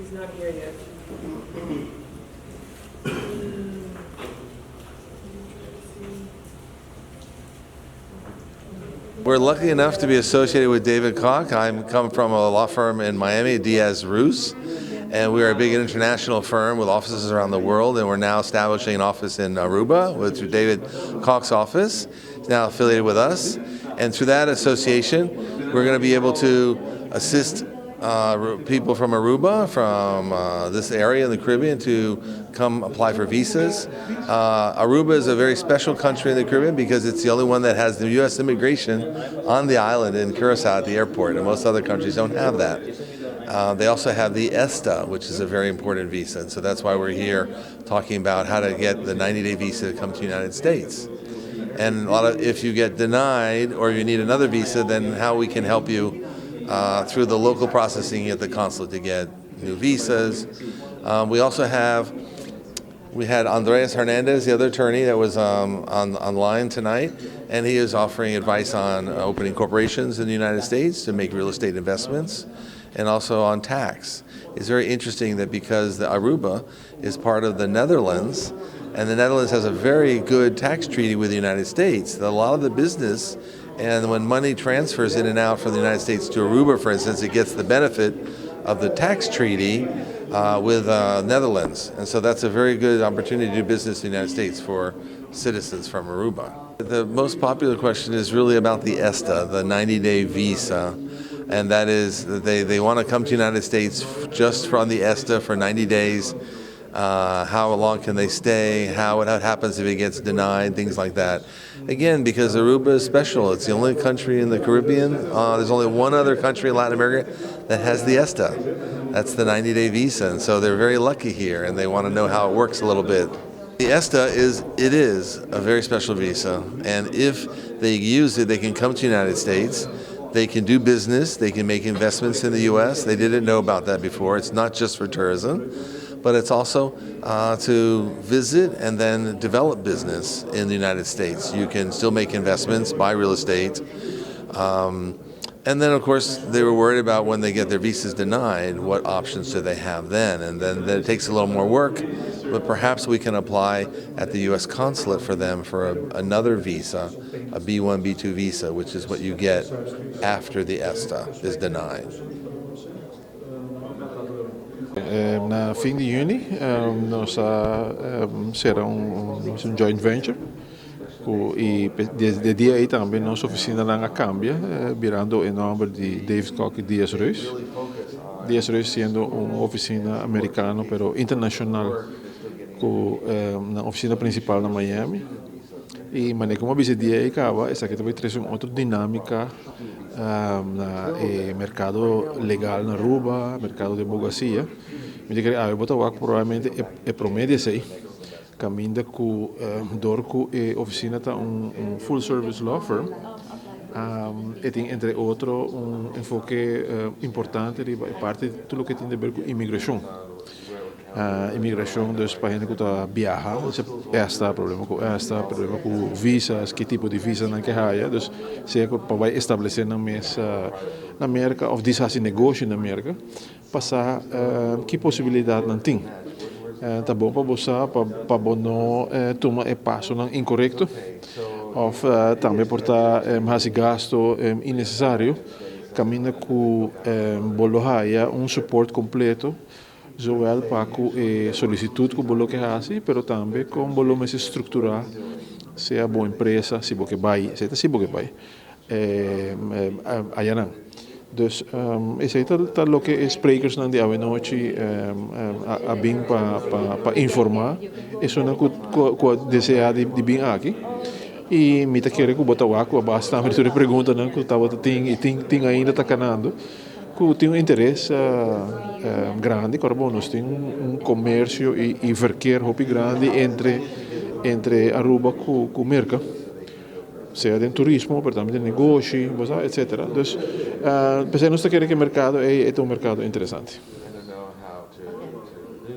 He's not here yet. We're lucky enough to be associated with David Kock. I come from a law firm in Miami, Diazreus, and we are a big international firm with offices around the world, and we're now establishing an office in Aruba through David Kock's office. He's now affiliated with us, and through that association, we're going to be able to assist people from Aruba, from this area in the Caribbean, to come apply for visas. Aruba is a very special country in the Caribbean because it's the only one that has the U.S. immigration on the island in Curacao at the airport, and most other countries don't have that. They also have the ESTA, which is a very important visa, and so that's why we're here talking about how to get the 90-day visa to come to the United States. And if you get denied or you need another visa, then how we can help you through the local processing at the consulate to get new visas. We had Andres Hernandez, the other attorney that was online tonight, and he is offering advice on opening corporations in the United States to make real estate investments, and also on tax. It's very interesting that because the Aruba is part of the Netherlands, and the Netherlands has a very good tax treaty with the United States, that a lot of the business, and when money transfers in and out from the United States to Aruba, for instance, it gets the benefit of the tax treaty with Netherlands. And so that's a very good opportunity to do business in the United States for citizens from Aruba. The most popular question is really about the ESTA, the 90-day visa. And that is that they want to come to the United States just from the ESTA for 90 days. How long can they stay? What happens if it gets denied? Things like that. Again, because Aruba is special. It's the only country in the Caribbean. There's only one other country in Latin America that has the ESTA. That's the 90-day visa. And so they're very lucky here, and they want to know how it works a little bit. The ESTA is a very special visa. And if they use it, they can come to the United States. They can do business. They can make investments in the U.S. They didn't know about that before. It's not just for tourism, but it's also to visit and then develop business in the United States. You can still make investments, buy real estate. And then, of course, they were worried about when they get their visas denied, what options do they have then? And then it takes a little more work, but perhaps we can apply at the U.S. consulate for them for another visa, a B1, B2 visa, which is what you get after the ESTA is denied. Na fim de junho, nós será joint venture. E de dia aí também nossa oficina lá cambia, virando em nome de David Kock Diazreus. Diazreus sendo uma oficina americana, pero internacional, na oficina principal na Miami. E maneira como a dia aí acaba, essa aqui também traz uma outra dinâmica na mercado legal na Aruba, mercado de advocacia. Me diga, eu vou estar provavelmente é promédio aí. Caminda com Dorco e Oficina está full service law firm e tem entre outros enfoque importante de parte de tudo que tem a ver com imigração. Imigração dos países que está biaha, ESTA problema com visas, que tipo de visa não que há, então se para estabelecer na mesa na Merca ou diz assim negócio na Merca, passar que possibilidade não tem. Tá bom para você, para não tomar passo incorreto, ou também por estar haci gasto innecessário, caminha com bolohaia suporte completo, zowel para a solicitude que bolo que haci, pero também com bolo mais estruturar, seja boa empresa, se você vai, se você vai, aí não. Dus is het dat ook sprekers na die noite bem para informar isso não que deseja de bem aqui e me tá querendo que botar o água basta a minha pergunta não que tava tem ainda tá canando que tem interesse grande corbo nós tem comércio e verkeer Hopi grande entre Aruba com Merca. Seja de turismo, pero também de negócio, etc. Então, pensamos que o mercado é um mercado interessante.